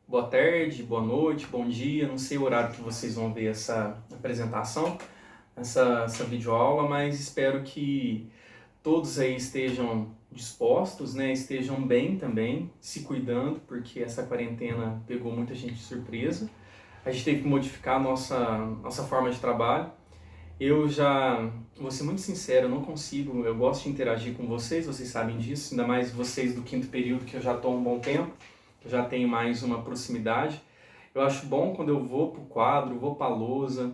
boa tarde, boa noite, bom dia, não sei o horário que vocês vão ver essa apresentação, essa videoaula, mas espero que todos aí estejam dispostos, né? Estejam bem também, se cuidando, porque essa quarentena pegou muita gente de surpresa. A gente teve que modificar a nossa forma de trabalho. Eu já, vou ser muito sincero, eu não consigo, eu gosto de interagir com vocês sabem disso, ainda mais vocês do quinto período, que eu já estou há um bom tempo, eu já tenho mais uma proximidade. Eu acho bom quando eu vou para o quadro, vou para a lousa,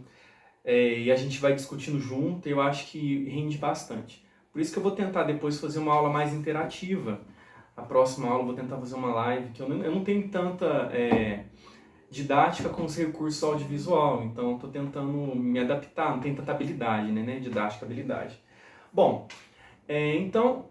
e a gente vai discutindo junto, eu acho que rende bastante. Por isso que eu vou tentar depois fazer uma aula mais interativa. A próxima aula eu vou tentar fazer uma live, que eu não tenho tanta didática com os recursos audiovisual, então estou tentando me adaptar, não tenho tanta habilidade, né? Didática, habilidade. Bom, então,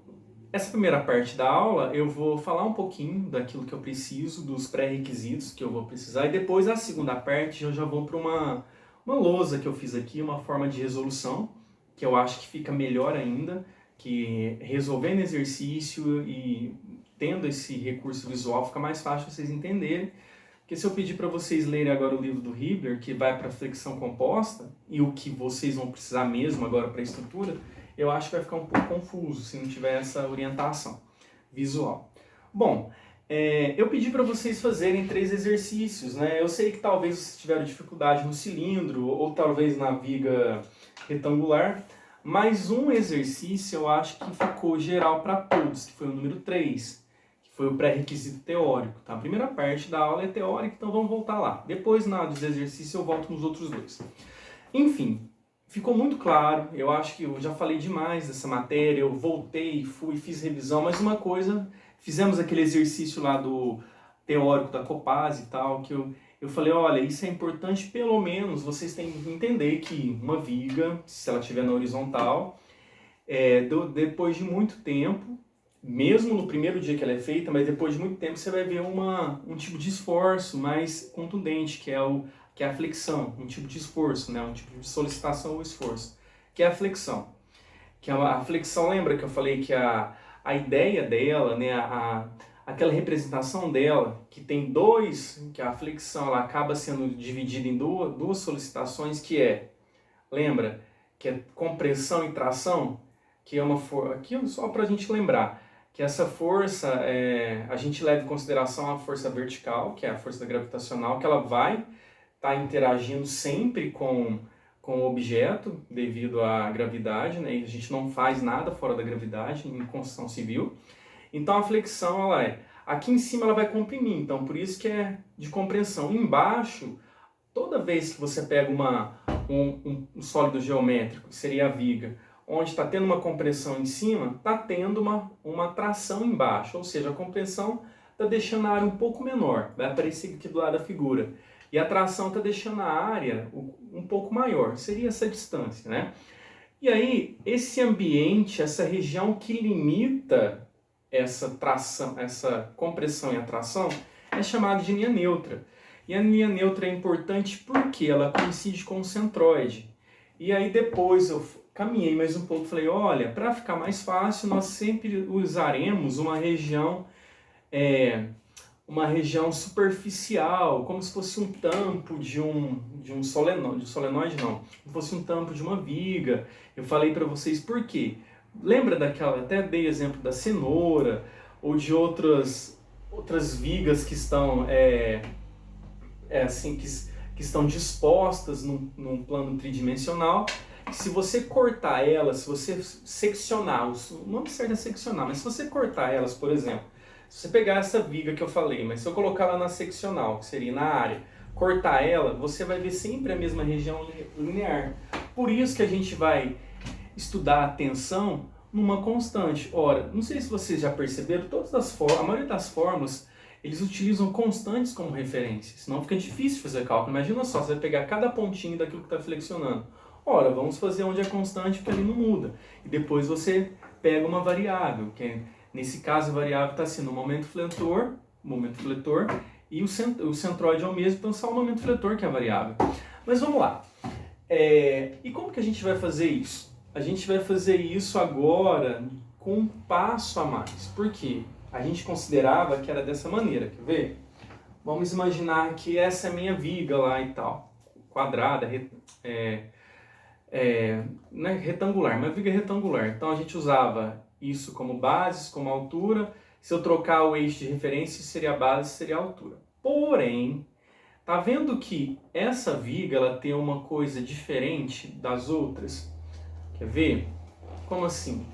essa primeira parte da aula eu vou falar um pouquinho daquilo que eu preciso, dos pré-requisitos que eu vou precisar, e depois a segunda parte eu já vou para uma lousa que eu fiz aqui, uma forma de resolução, que eu acho que fica melhor ainda, que resolvendo exercício e tendo esse recurso visual fica mais fácil vocês entenderem. Porque se eu pedir para vocês lerem agora o livro do Hibbeler, que vai para a flexão composta, e o que vocês vão precisar mesmo agora para a estrutura, eu acho que vai ficar um pouco confuso se não tiver essa orientação visual. Bom, eu pedi para vocês fazerem 3 exercícios, né? Eu sei que talvez vocês tiveram dificuldade no cilindro, ou talvez na viga retangular, mas um exercício eu acho que ficou geral para todos, que foi o número 3. Foi o pré-requisito teórico, tá? A primeira parte da aula é teórica, então vamos voltar lá. Depois, dos exercícios, eu volto nos outros 2. Enfim, ficou muito claro, eu acho que eu já falei demais dessa matéria, eu voltei, fiz revisão, mas uma coisa, fizemos aquele exercício lá do teórico da Copasa e tal, que eu falei, olha, isso é importante, pelo menos vocês têm que entender que uma viga, se ela estiver na horizontal, depois de muito tempo, mesmo no primeiro dia que ela é feita, mas depois de muito tempo você vai ver um tipo de esforço mais contundente, que é a flexão, um tipo de esforço, né? Um tipo de solicitação ou esforço, que é a flexão. Que a flexão, lembra que eu falei que a ideia dela, né? Aquela representação dela, que tem que a flexão ela acaba sendo dividida em duas solicitações, lembra? Que é compressão e tração, que é uma força, aqui só para a gente lembrar, que essa força, a gente leva em consideração a força vertical, que é a força gravitacional, que ela vai estar interagindo sempre com o objeto, devido à gravidade, né? E a gente não faz nada fora da gravidade, em construção civil. Então a flexão, aqui em cima ela vai comprimir, então por isso que é de compreensão. Embaixo, toda vez que você pega um sólido geométrico, que seria a viga, onde está tendo uma compressão em cima, está tendo uma tração embaixo, ou seja, a compressão está deixando a área um pouco menor, vai aparecer aqui do lado da figura, e a tração está deixando a área um pouco maior, seria essa distância, né? E aí, esse ambiente, essa região que limita essa tração, essa compressão e a tração, é chamada de linha neutra. E a linha neutra é importante porque ela coincide com o centroide. E aí depois eu caminhei mais um pouco e falei, olha, para ficar mais fácil, nós sempre usaremos uma região superficial, como se fosse um tampo de um solenoide não, como fosse um tampo de uma viga. Eu falei para vocês por quê. Lembra daquela, até dei exemplo da cenoura, ou de outras vigas que estão, que estão dispostas num plano tridimensional. Se você cortar elas, se você seccionar, não precisa seccionar, mas se você cortar elas, por exemplo, se você pegar essa viga que eu falei, mas se eu colocar ela na seccional, que seria na área, cortar ela, você vai ver sempre a mesma região linear. Por isso que a gente vai estudar a tensão numa constante. Ora, não sei se vocês já perceberam, a maioria das fórmulas, eles utilizam constantes como referência, senão fica difícil fazer cálculo. Imagina só, você vai pegar cada pontinho daquilo que está flexionando. Ora, vamos fazer onde é constante, porque ali não muda. E depois você pega uma variável, que nesse caso a variável está sendo o momento fletor, e o centroide é o mesmo, então só o momento fletor que é a variável. Mas vamos lá. E como que a gente vai fazer isso? A gente vai fazer isso agora com um passo a mais. Por quê? A gente considerava que era dessa maneira, quer ver? vamos imaginar que essa é a minha viga lá e tal, quadrada, não é retangular, mas viga retangular. Então a gente usava isso como bases, como altura. Se eu trocar o eixo de referência, seria a base, seria a altura. Porém, tá vendo que essa viga ela tem uma coisa diferente das outras? Quer ver? Como assim?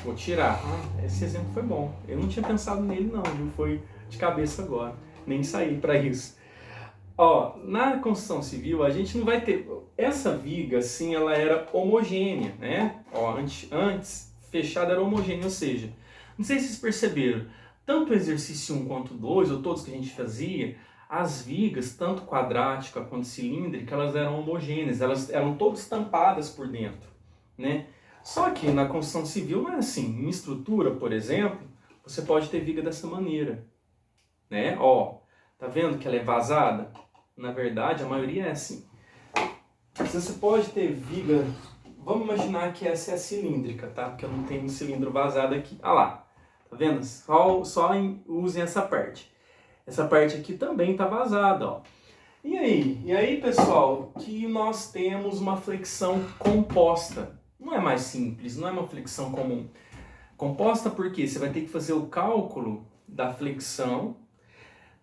Vou tirar. Esse exemplo foi bom. Eu não tinha pensado nele não, viu? Foi de cabeça agora. Nem saí para isso. Ó, na construção civil a gente não vai ter... Essa viga, assim, ela era homogênea, né? Ó, antes fechada era homogênea, ou seja, não sei se vocês perceberam, tanto o exercício 1 quanto 2, ou todos que a gente fazia, as vigas, tanto quadrática quanto cilíndrica, elas eram homogêneas, elas eram todas tampadas por dentro, né? Só que na construção civil não é assim. Em estrutura, por exemplo, você pode ter viga dessa maneira, né? Ó, tá vendo que ela é vazada? Na verdade, a maioria é assim. Você pode ter viga... Vamos imaginar que essa é a cilíndrica, tá? Porque eu não tenho um cilindro vazado aqui. Ah lá, tá vendo? Só usem essa parte. Essa parte aqui também tá vazada, ó. E aí, pessoal, que nós temos uma flexão composta. Não é mais simples, não é uma flexão comum. Composta porque você vai ter que fazer o cálculo da flexão.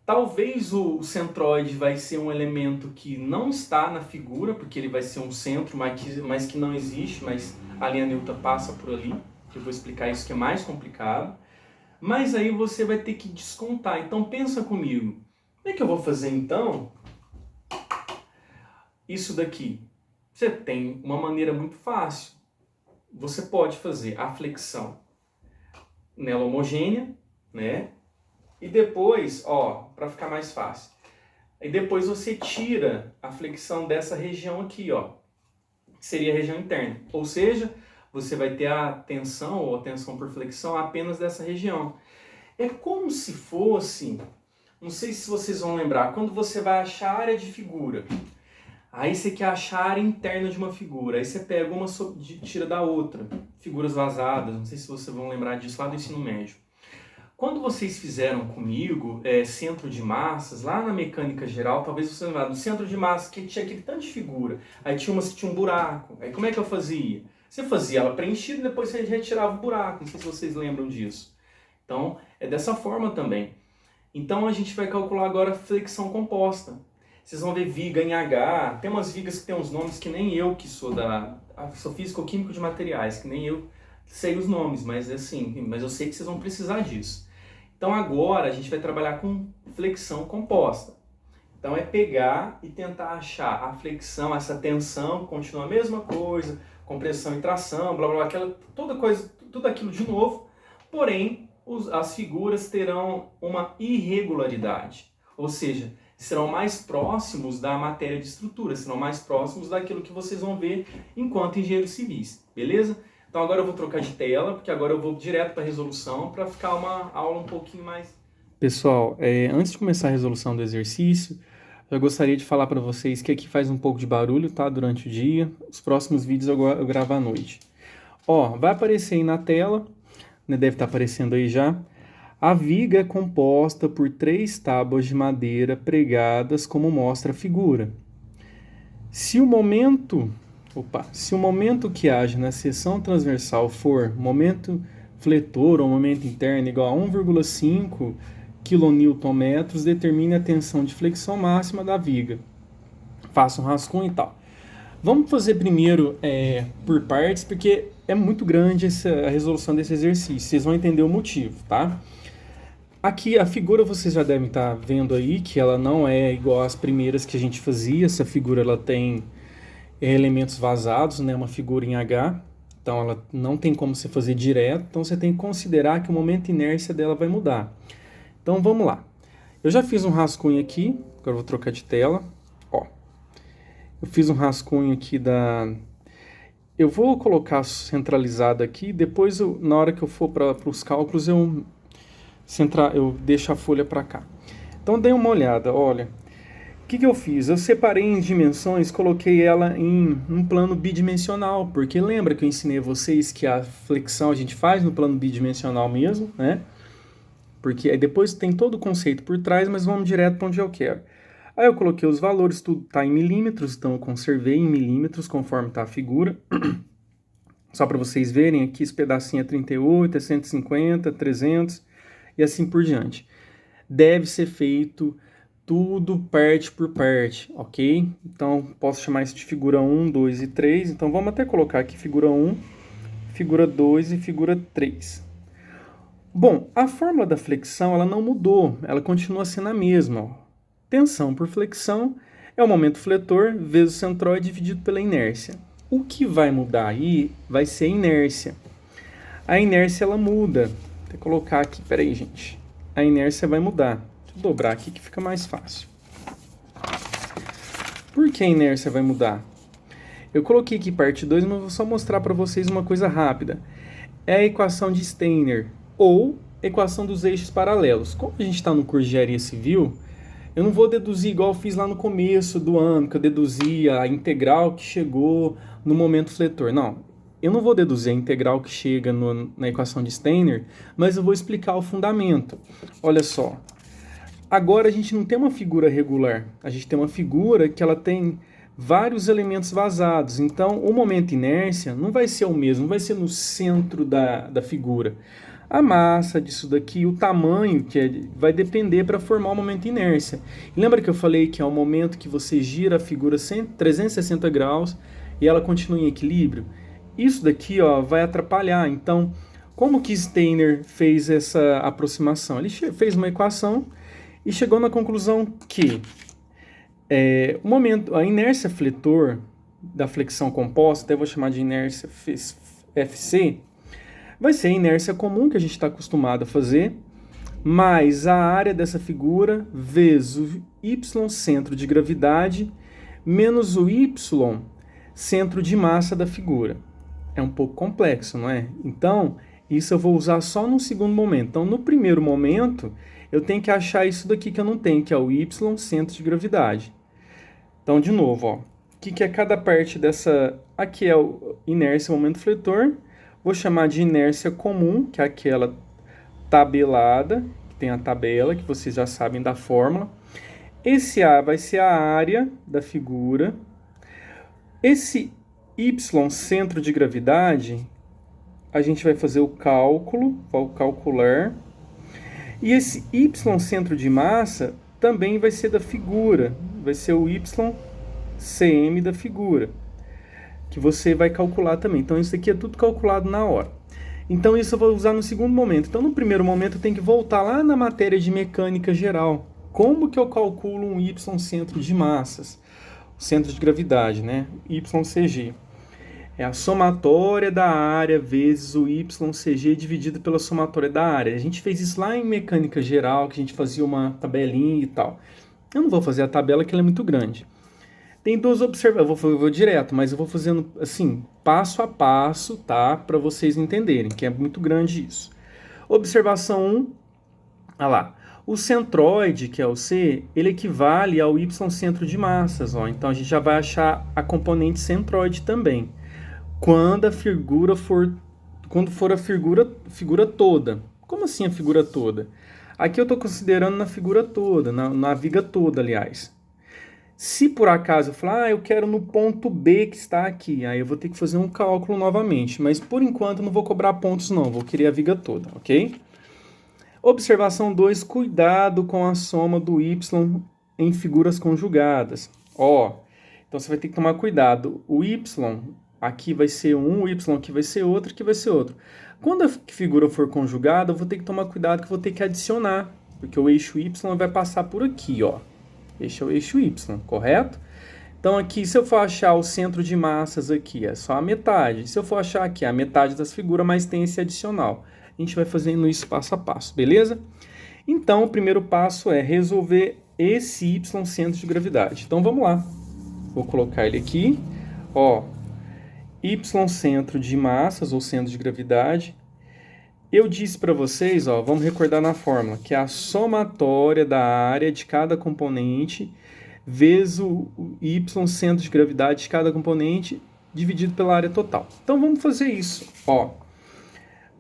Talvez o centroide vai ser um elemento que não está na figura, porque ele vai ser um centro, mas que não existe, mas a linha neutra passa por ali. Eu vou explicar isso que é mais complicado. Mas aí você vai ter que descontar. Então pensa comigo. Como é que eu vou fazer então isso daqui? Você tem uma maneira muito fácil. Você pode fazer a flexão nela homogênea, né? E depois, ó, para ficar mais fácil. E depois você tira a flexão dessa região aqui, ó, que seria a região interna. Ou seja, você vai ter a tensão ou a tensão por flexão apenas dessa região. É como se fosse, não sei se vocês vão lembrar, quando você vai achar a área de figura. Aí você quer achar a área interna de uma figura. Aí você pega uma e tira da outra. Figuras vazadas, não sei se vocês vão lembrar disso lá do ensino médio. Quando vocês fizeram comigo centro de massas, lá na mecânica geral, talvez vocês lembrem do centro de massas que tinha aquele tanto de figura. Aí tinha umas que tinha um buraco. Aí como é que eu fazia? Você fazia ela preenchida e depois você retirava o buraco. Não sei se vocês lembram disso. Então, é dessa forma também. Então a gente vai calcular agora a flexão composta. Vocês vão ver viga em H. Tem umas vigas que tem uns nomes que nem eu, que sou sou físico-químico de materiais, que nem eu sei os nomes, mas assim, mas eu sei que vocês vão precisar disso. Então agora a gente vai trabalhar com flexão composta. Então é pegar e tentar achar a flexão, essa tensão, continua a mesma coisa, compressão e tração, blá blá, tudo aquilo de novo, porém as figuras terão uma irregularidade, ou seja, serão mais próximos da matéria de estrutura, serão mais próximos daquilo que vocês vão ver enquanto engenheiros civis, beleza? Então agora eu vou trocar de tela, porque agora eu vou direto para a resolução, para ficar uma aula um pouquinho mais... Pessoal, antes de começar a resolução do exercício, eu gostaria de falar para vocês que aqui faz um pouco de barulho, tá? Durante o dia. Os próximos vídeos eu gravo à noite. Ó, vai aparecer aí na tela, né? Deve estar aparecendo aí já. A viga é composta por 3 tábuas de madeira pregadas, como mostra a figura. Se o momento que age na seção transversal for momento fletor ou momento interno igual a 1,5 kN, determine a tensão de flexão máxima da viga. Faça um rascunho e tal. Vamos fazer primeiro por partes, porque é muito grande a resolução desse exercício. Vocês vão entender o motivo, tá? Aqui a figura vocês já devem estar vendo aí, que ela não é igual às primeiras que a gente fazia. Essa figura ela tem elementos vazados, né? Uma figura em H, então ela não tem como você fazer direto, então você tem que considerar que o momento de inércia dela vai mudar. Então vamos lá. Eu já fiz um rascunho aqui, agora eu vou trocar de tela. Ó, eu fiz um rascunho aqui eu vou colocar centralizado aqui, depois na hora que eu for para os cálculos eu deixo a folha para cá. Então dê uma olhada, olha. O que eu fiz? Eu separei em dimensões, coloquei ela em um plano bidimensional, porque lembra que eu ensinei a vocês que a flexão a gente faz no plano bidimensional mesmo, né? porque aí depois tem todo o conceito por trás, mas vamos direto para onde eu quero. Aí eu coloquei os valores, tudo está em milímetros, então eu conservei em milímetros conforme está a figura. Só para vocês verem, aqui esse pedacinho é 38, é 150, 300 e assim por diante. Deve ser feito tudo parte por parte, ok? Então, posso chamar isso de figura 1, 2 e 3. Então, vamos até colocar aqui figura 1, figura 2 e figura 3. Bom, a fórmula da flexão ela não mudou, ela continua sendo a mesma. Ó. Tensão por flexão é o momento fletor vezes o centroide dividido pela inércia. O que vai mudar aí vai ser a inércia. A inércia ela muda. Vou colocar aqui, peraí, gente. A inércia vai mudar. Deixa eu dobrar aqui que fica mais fácil. Por que a inércia vai mudar? Eu coloquei aqui parte 2, mas vou só mostrar para vocês uma coisa rápida. É a equação de Steiner, ou equação dos eixos paralelos. Como a gente está no curso de engenharia civil, eu não vou deduzir igual eu fiz lá no começo do ano, que eu deduzia a integral que chegou no momento fletor. Não, eu não vou deduzir a integral que chega na equação de Steiner, mas eu vou explicar o fundamento. Olha só, agora a gente não tem uma figura regular, a gente tem uma figura que ela tem vários elementos vazados. Então, o momento inércia não vai ser o mesmo, não vai ser no centro da figura. A massa disso daqui, o tamanho vai depender para formar o momento inércia. E lembra que eu falei que é o momento que você gira a figura 360 graus e ela continua em equilíbrio? Isso daqui ó, vai atrapalhar. Então, como que Steiner fez essa aproximação? Ele fez uma equação e chegou na conclusão que a inércia fletor da flexão composta, até vou chamar de inércia FC, vai ser a inércia comum que a gente está acostumado a fazer, mais a área dessa figura vezes o y centro de gravidade menos o y centro de massa da figura. É um pouco complexo, não é? Então, isso eu vou usar só no segundo momento. Então, no primeiro momento, eu tenho que achar isso daqui que eu não tenho, que é o y centro de gravidade. Então, de novo, ó, o que é cada parte dessa... Aqui é o inércia, momento fletor. Vou chamar de inércia comum, que é aquela tabelada, que tem a tabela, que vocês já sabem da fórmula. Esse A vai ser a área da figura. Esse Y, centro de gravidade, a gente vai fazer o cálculo, vou calcular. E esse Y, centro de massa, também vai ser da figura, vai ser o YCM da figura, que você vai calcular também. Então, isso aqui é tudo calculado na hora. Então, isso eu vou usar no segundo momento. Então, no primeiro momento, eu tenho que voltar lá na matéria de mecânica geral. Como que eu calculo um Y centro de massas? O centro de gravidade, né? YCG. É a somatória da área vezes o YCG dividido pela somatória da área. A gente fez isso lá em mecânica geral, que a gente fazia uma tabelinha e tal. Eu não vou fazer a tabela, que ela é muito grande. Tem duas observações, eu vou direto, mas eu vou fazendo assim, passo a passo, tá? Para vocês entenderem, que é muito grande isso. Observação 1, olha lá. O centroide, que é o C, ele equivale ao Y centro de massas, ó. Então a gente já vai achar a componente centroide também. Quando for a figura toda. Como assim a figura toda? Aqui eu estou considerando na figura toda, na viga toda, aliás. Se por acaso eu falar, eu quero no ponto B que está aqui, aí eu vou ter que fazer um cálculo novamente, mas por enquanto eu não vou cobrar pontos não, vou querer a viga toda, ok? Observação 2, cuidado com a soma do Y em figuras conjugadas. Ó, então você vai ter que tomar cuidado, o Y aqui vai ser um, o Y aqui vai ser outro, aqui vai ser outro. Quando a figura for conjugada, eu vou ter que tomar cuidado que eu vou ter que adicionar, porque o eixo Y vai passar por aqui, ó. Este é o eixo Y, correto? Então aqui, se eu for achar o centro de massas aqui, é só a metade. Se eu for achar aqui a metade das figuras, mas tem esse adicional. A gente vai fazendo isso passo a passo, beleza? Então, o primeiro passo é resolver esse Y centro de gravidade. Então, vamos lá. Vou colocar ele aqui. Ó, Y centro de massas, ou centro de gravidade. Eu disse para vocês, ó, vamos recordar na fórmula, que é a somatória da área de cada componente vezes o Y centro de gravidade de cada componente dividido pela área total. Então vamos fazer isso, ó.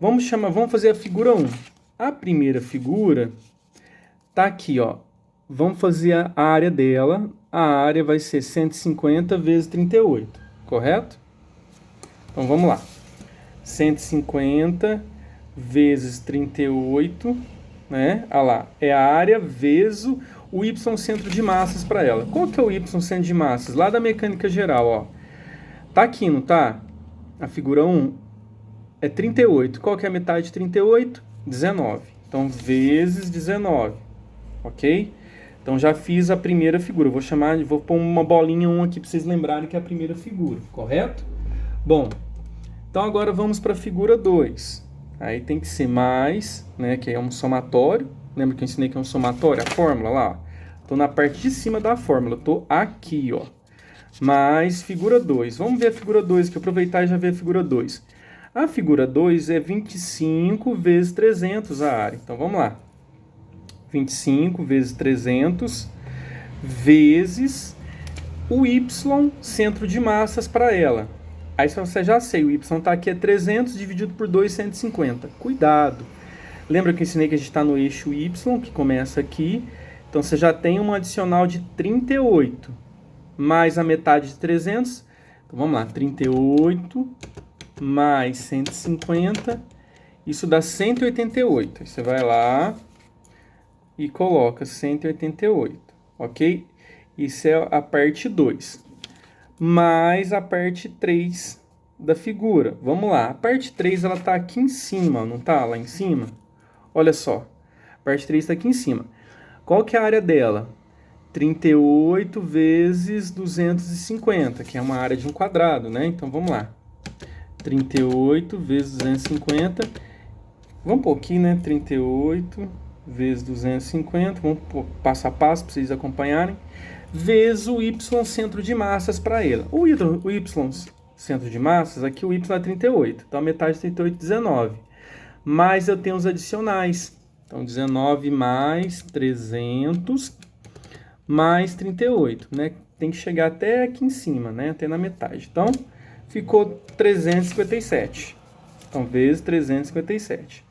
Vamos fazer a figura 1. A primeira figura tá aqui, ó. Vamos fazer a área dela. A área vai ser 150 vezes 38, correto? Então vamos lá. 150 vezes 38, né? Olha lá, é a área vezes o y centro de massas para ela. Qual que é o y centro de massas? Lá da mecânica geral, ó. Tá aqui, não tá? A figura 1 é 38. Qual que é a metade de 38? 19. Então, vezes 19, ok? Então, já fiz a primeira figura. Vou pôr uma bolinha 1 aqui para vocês lembrarem que é a primeira figura, correto? Bom, então agora vamos para a figura 2. Aí tem que ser mais, né, que é um somatório. Lembra que eu ensinei que é um somatório? A fórmula lá, ó. Estou na parte de cima da fórmula. Estou aqui, ó. Mais figura 2. Vamos ver a figura 2, que aproveitar e já ver a figura 2. A figura 2 é 25 vezes 300 a área. Então, vamos lá. 25 vezes 300 vezes o y, centro de massas para ela. Aí você já sei, o y está aqui, é 300 dividido por 2, 150. Cuidado. Lembra que eu ensinei que a gente está no eixo y, que começa aqui. Então, você já tem uma adicional de 38, mais a metade de 300. Então, vamos lá, 38 mais 150, isso dá 188. Aí você vai lá e coloca 188, ok? Isso é a parte 2. Mais a parte 3 da figura. Vamos lá, a parte 3 ela está aqui em cima, não está? Lá em cima? Olha só, a parte 3 está aqui em cima. Qual que é a área dela? 38 vezes 250, que é uma área de um quadrado, né? Então, vamos lá. 38 vezes 250. Vamos pôr aqui, né? 38 vezes 250. Vamos pôr passo a passo para vocês acompanharem. Vezes o y centro de massas para ela. O y centro de massas, aqui o y é 38. Então, a metade de 38 é 19. Mas eu tenho os adicionais. Então, 19 mais 300 mais 38, né? Tem que chegar até aqui em cima, né? Até na metade. Então, ficou 357. Então, vezes 357.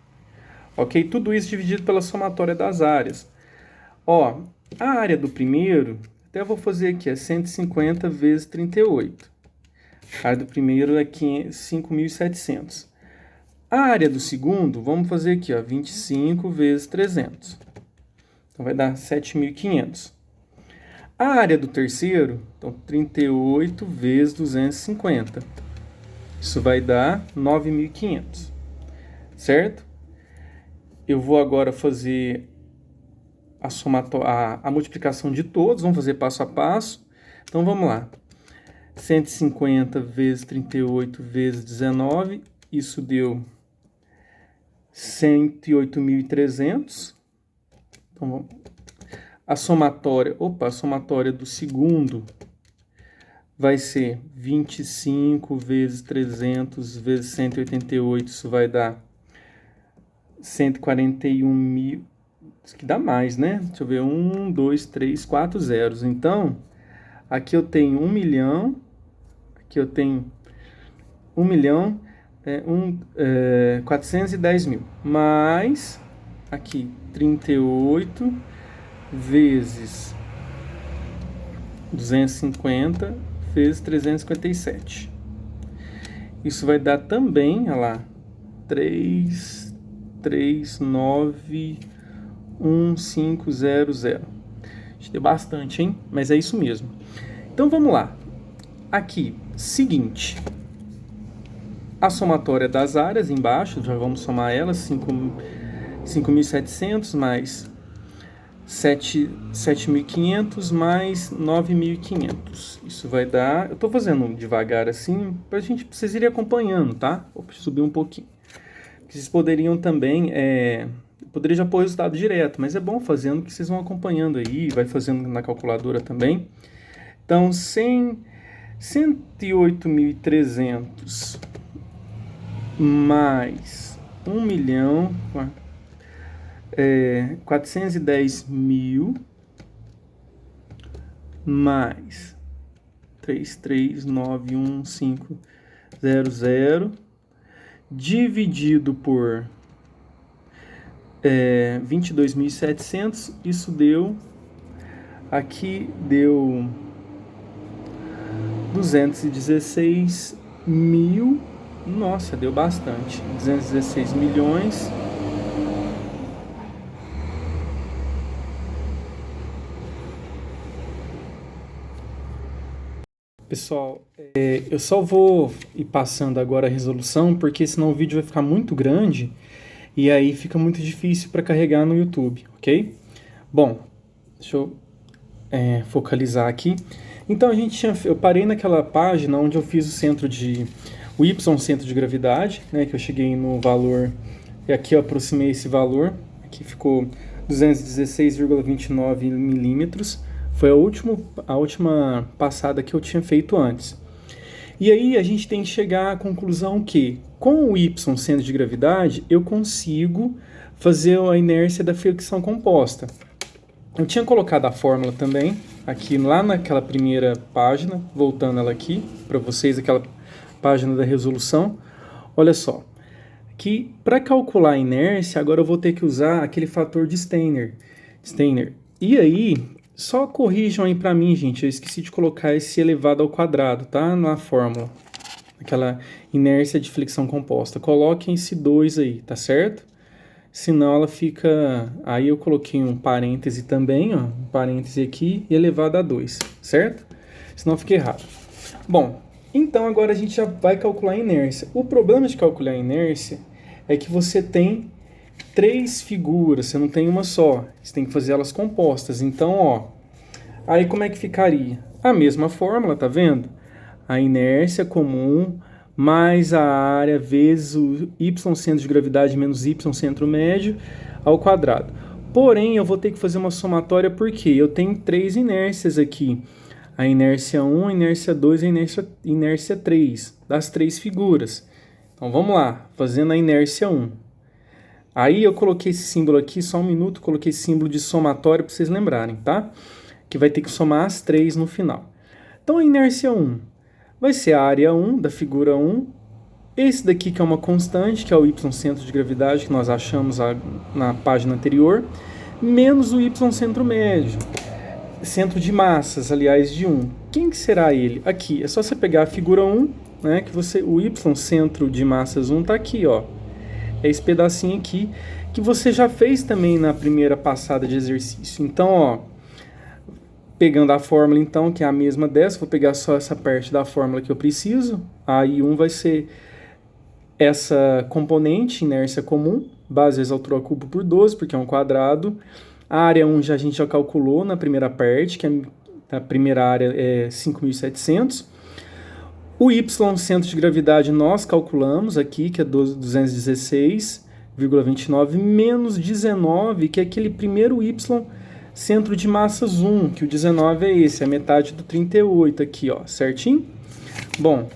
Ok? Tudo isso dividido pela somatória das áreas. Ó, a área do primeiro, até eu vou fazer aqui, é 150 vezes 38. A área do primeiro é 5.700. A área do segundo, vamos fazer aqui, ó, 25 vezes 300. Então, vai dar 7.500. A área do terceiro, então, 38 vezes 250. Isso vai dar 9.500, certo? Eu vou agora fazer a multiplicação de todos, vamos fazer passo a passo. Então, vamos lá. 150 vezes 38 vezes 19, isso deu 108.300. Então, vamos. A somatória do segundo vai ser 25 vezes 300 vezes 188, isso vai dar 141 mil, isso que dá mais, né? Deixa eu ver, 1, 2, 3, 4 zeros. Então, aqui eu tenho 1 milhão, aqui eu tenho 1 milhão, 410 mil, mais aqui 38 vezes 250 vezes 357. Isso vai dar também, olha lá, 3391500. Acho que deu bastante, hein? Mas é isso mesmo. Então vamos lá. Aqui, seguinte. A somatória das áreas embaixo, já vamos somar elas, 5.700 mais 7.500 mais 9.500. Isso vai dar... Eu estou fazendo devagar assim, para vocês irem acompanhando, tá? Vou subir um pouquinho. Vocês poderiam também... poderia já pôr o resultado direto, mas é bom fazendo, que vocês vão acompanhando aí, vai fazendo na calculadora também. Então, 108.300 mais 1 milhão... 410 mil mais 3391500 dividido por 22.700, isso deu, aqui deu 216 mil, nossa, deu bastante, 216 milhões. Pessoal, eu só vou ir passando agora a resolução, porque senão o vídeo vai ficar muito grande e aí fica muito difícil para carregar no YouTube, ok? Bom, deixa eu focalizar aqui. Então eu parei naquela página onde eu fiz o Y centro de gravidade, né, que eu cheguei no valor, e aqui eu aproximei esse valor, aqui ficou 216,29 milímetros. Foi a última passada que eu tinha feito antes. E aí a gente tem que chegar à conclusão que, com o Y centro de gravidade, eu consigo fazer a inércia da fricção composta. Eu tinha colocado a fórmula também, aqui lá naquela primeira página, voltando ela aqui para vocês, aquela página da resolução. Olha só, que para calcular a inércia, agora eu vou ter que usar aquele fator de Steiner. E aí, só corrijam aí para mim, gente, eu esqueci de colocar esse elevado ao quadrado, tá? Na fórmula, aquela inércia de flexão composta. Coloquem esse 2 aí, tá certo? Senão ela fica... Aí eu coloquei um parêntese também, ó, um parêntese aqui e elevado a 2, certo? Senão fica errado. Bom, então agora a gente já vai calcular a inércia. O problema de calcular a inércia é que você tem 3 figuras, você não tem uma só. Você tem que fazer elas compostas. Então, ó, aí como é que ficaria? A mesma fórmula, tá vendo? A inércia comum mais a área vezes o Y centro de gravidade menos Y centro médio ao quadrado. Porém, eu vou ter que fazer uma somatória porque eu tenho 3 inércias aqui. A inércia 1, a inércia 2 e a inércia 3, das 3 figuras. Então, vamos lá, fazendo a inércia 1. Aí eu coloquei esse símbolo aqui, só um minuto, coloquei esse símbolo de somatório para vocês lembrarem, tá? Que vai ter que somar as 3 no final. Então, a inércia 1 vai ser a área 1 da figura 1. Esse daqui que é uma constante, que é o Y centro de gravidade, que nós achamos na página anterior, menos o Y centro médio, centro de massas, aliás, de 1. Quem que será ele? Aqui, é só você pegar a figura 1, né, que o Y centro de massas 1 está aqui, ó. É esse pedacinho aqui, que você já fez também na primeira passada de exercício. Então, ó, pegando a fórmula, então, que é a mesma dessa, vou pegar só essa parte da fórmula que eu preciso. A I1 vai ser essa componente, inércia comum, base vezes altura ao cubo por 12, porque é um quadrado. A área 1 a gente já calculou na primeira parte, que a primeira área é 5.700. O Y centro de gravidade nós calculamos aqui, que é 216,29, menos 19, que é aquele primeiro Y centro de massas 1, que o 19 é esse, é a metade do 38 aqui, ó, certinho? Bom,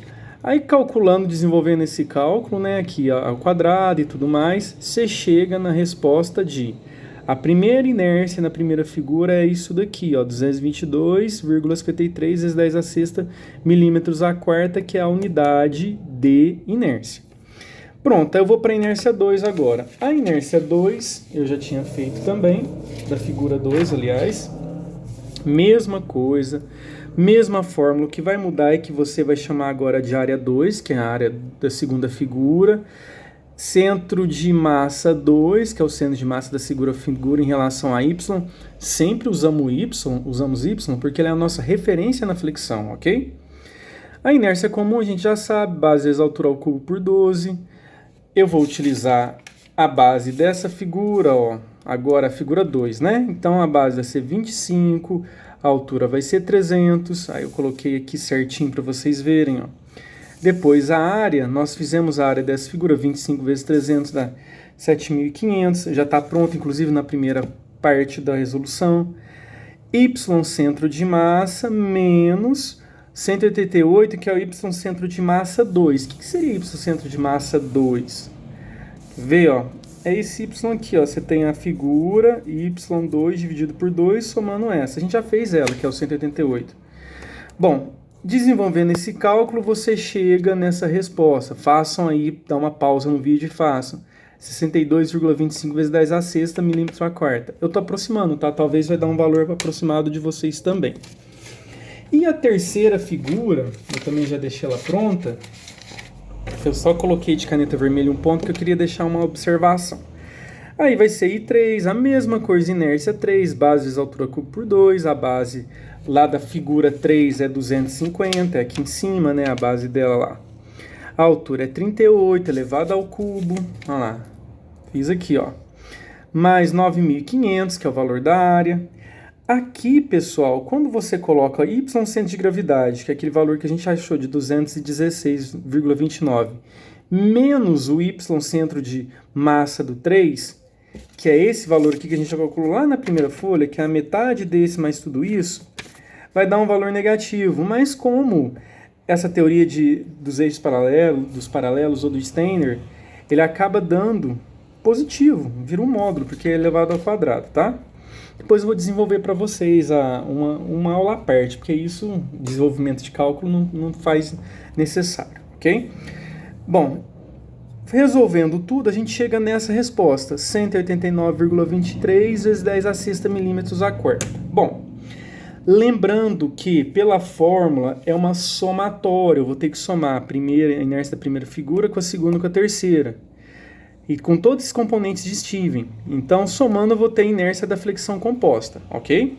aí calculando, desenvolvendo esse cálculo, né, aqui ao quadrado e tudo mais, você chega na resposta de... A primeira inércia na primeira figura é isso daqui, ó, 222,53 vezes 10 a sexta milímetros a quarta, que é a unidade de inércia. Pronto, eu vou para a inércia 2 agora. A inércia 2 eu já tinha feito também, da figura 2, aliás. Mesma coisa, mesma fórmula. O que vai mudar é que você vai chamar agora de área 2, que é a área da segunda figura. Centro de massa 2, que é o centro de massa da segunda figura em relação a Y. Sempre usamos Y, porque ele é a nossa referência na flexão, ok? A inércia comum a gente já sabe, base vezes altura ao cubo por 12. Eu vou utilizar a base dessa figura, ó, agora a figura 2, né? Então a base vai ser 25, a altura vai ser 300, aí eu coloquei aqui certinho para vocês verem, ó. Depois a área, nós fizemos a área dessa figura, 25 vezes 300 dá 7.500, já está pronto, inclusive na primeira parte da resolução. Y centro de massa menos 188, que é o Y centro de massa 2. O que seria Y centro de massa 2? Vê, ó, é esse Y aqui, ó, você tem a figura Y2 dividido por 2, somando essa. A gente já fez ela, que é o 188. Bom, desenvolvendo esse cálculo, você chega nessa resposta. Façam aí, dá uma pausa no vídeo e façam. 62,25 vezes 10 a sexta milímetros a quarta. Eu estou aproximando, tá? Talvez vai dar um valor aproximado de vocês também. E a terceira figura, eu também já deixei ela pronta. Eu só coloquei de caneta vermelha um ponto que eu queria deixar uma observação. Aí vai ser I3, a mesma coisa, inércia 3, base vezes altura cubo por 2, a base lá da figura 3 é 250, é aqui em cima, né, a base dela lá. A altura é 38 elevado ao cubo, olha lá, fiz aqui, ó, mais 9.500, que é o valor da área. Aqui, pessoal, quando você coloca Y centro de gravidade, que é aquele valor que a gente achou de 216,29, menos o Y centro de massa do 3, que é esse valor aqui que a gente já calculou lá na primeira folha, que é a metade desse mais tudo isso, vai dar um valor negativo. Mas como essa teoria dos eixos paralelos, dos paralelos ou do Steiner, ele acaba dando positivo, vira um módulo, porque é elevado ao quadrado, tá? Depois eu vou desenvolver para vocês uma aula à parte, porque isso, desenvolvimento de cálculo, não faz necessário, ok? Bom, resolvendo tudo, a gente chega nessa resposta, 189,23 vezes 10 a sexta milímetros a quarta. Bom, lembrando que pela fórmula é uma somatória, eu vou ter que somar a inércia da primeira figura com a segunda com a terceira. E com todos esses componentes de Steven. Então, somando, eu vou ter a inércia da flexão composta, ok?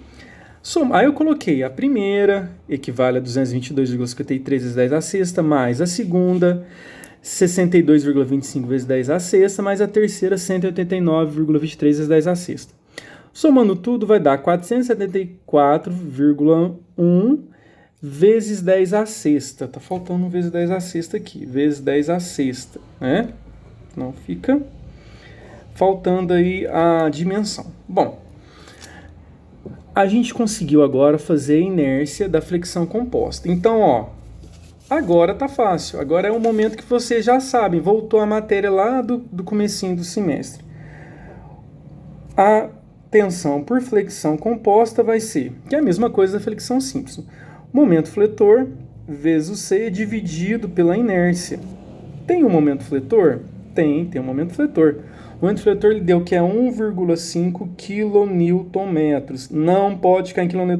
Aí eu coloquei a primeira, equivale a 222,53 vezes 10 a sexta, mais a segunda, 62,25 vezes 10 a sexta, mais a terceira, 189,23 vezes 10 a sexta. Somando tudo, vai dar 474,1 vezes 10 a sexta. Tá faltando um vezes 10 a sexta aqui, vezes 10 a sexta, né? Não fica faltando aí a dimensão. Bom, a gente conseguiu agora fazer a inércia da flexão composta. Então, ó, agora tá fácil. Agora é o momento que vocês já sabem. Voltou a matéria lá do comecinho do semestre. A tensão por flexão composta vai ser, que é a mesma coisa da flexão simples. Momento fletor vezes o C dividido pela inércia. Tem um momento fletor? Tem um momento fletor. O momento fletor ele deu que é 1,5 kN. Não pode ficar em kN.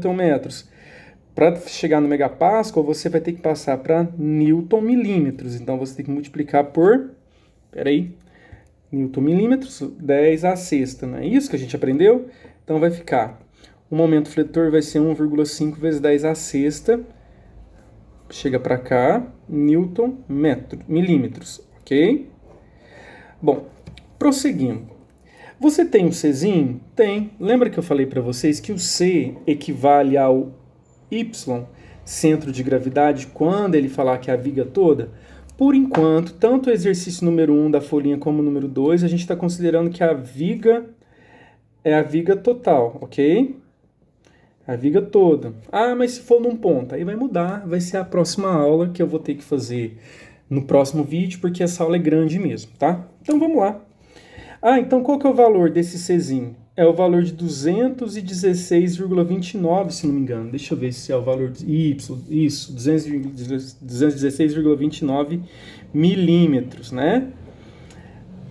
Para chegar no megapascal, você vai ter que passar para Newton milímetros. Então, você tem que multiplicar por, Newton milímetros, 10 a sexta. Não é isso que a gente aprendeu? Então, vai ficar, o momento fletor vai ser 1,5 vezes 10 a sexta. Chega para cá, Newton milímetros, ok? Bom, prosseguindo. Você tem um Czinho? Tem. Lembra que eu falei para vocês que o C equivale ao Y, centro de gravidade, quando ele falar que é a viga toda? Por enquanto, tanto o exercício número 1 da folhinha como o número 2, a gente está considerando que a viga é a viga total, ok? A viga toda. Ah, mas se for num ponto, aí vai mudar, vai ser a próxima aula que eu vou ter que fazer no próximo vídeo, porque essa aula é grande mesmo, tá? Então vamos lá. Ah, então qual que é o valor desse Czinho? É o valor de 216,29, se não me engano. Deixa eu ver se é o valor de Y. Isso, 216,29 milímetros, né?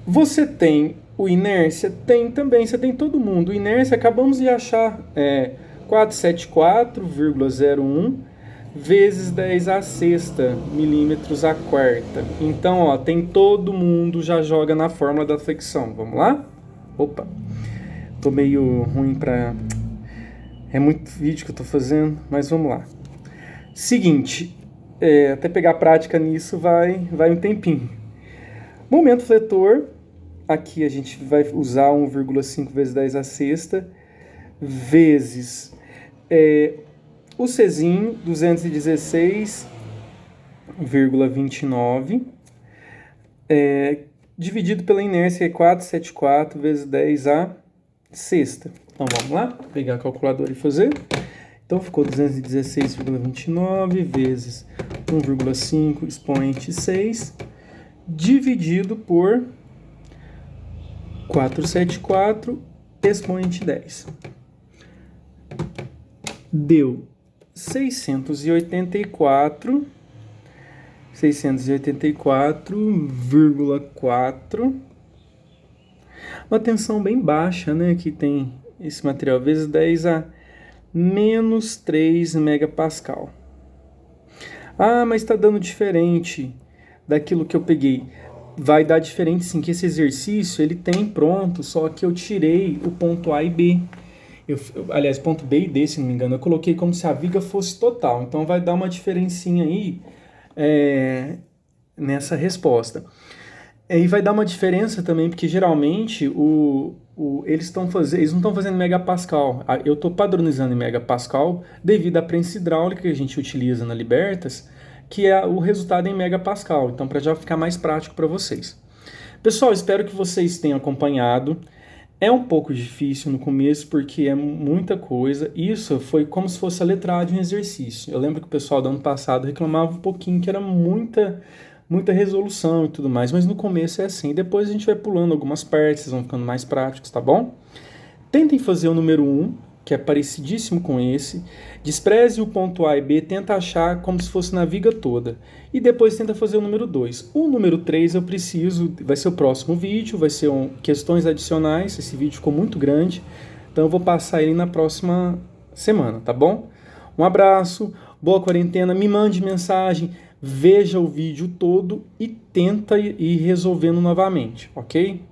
Você tem o inércia? Tem também, você tem todo mundo. O inércia, acabamos de achar, 474,01 vezes 10 a sexta milímetros a quarta. Então, ó, tem todo mundo, já joga na fórmula da flexão. Vamos lá? Opa, tô meio ruim pra... É muito vídeo que eu tô fazendo, mas vamos lá. Seguinte, até pegar prática nisso vai um tempinho. Momento fletor, aqui a gente vai usar 1,5 vezes 10 a sexta, vezes... o Czinho, 216,29, dividido pela inércia, é 474 vezes 10 a sexta. Então, vamos lá, vou pegar a calculadora e fazer. Então, ficou 216,29 vezes 1,5 expoente 6, dividido por 474 expoente 10. Deu 684,4 Uma tensão bem baixa, né, que tem esse material, vezes 10 a menos 3 megapascal. Ah, mas está dando diferente daquilo que eu peguei. Vai dar diferente sim, que esse exercício ele tem pronto, só que eu tirei o ponto A e B. Aliás, ponto B e D, se não me engano, eu coloquei como se a viga fosse total. Então vai dar uma diferencinha aí nessa resposta. E vai dar uma diferença também, porque geralmente eles não estão fazendo megapascal. Eu estou padronizando em megapascal devido à prensa hidráulica que a gente utiliza na Libertas, que é o resultado em megapascal. Então, para já ficar mais prático para vocês. Pessoal, espero que vocês tenham acompanhado. É um pouco difícil no começo, porque é muita coisa. Isso foi como se fosse a letrada de um exercício. Eu lembro que o pessoal do ano passado reclamava um pouquinho que era muita resolução e tudo mais, mas no começo é assim. Depois a gente vai pulando algumas partes, vão ficando mais práticos, tá bom? Tentem fazer o número 1, que é parecidíssimo com esse. Despreze o ponto A e B, tenta achar como se fosse na viga toda. E depois tenta fazer o número 2. O número 3 eu preciso, vai ser o próximo vídeo, vai ser questões adicionais. Esse vídeo ficou muito grande, então eu vou passar ele na próxima semana, tá bom? Um abraço, boa quarentena, me mande mensagem, veja o vídeo todo e tenta ir resolvendo novamente, ok?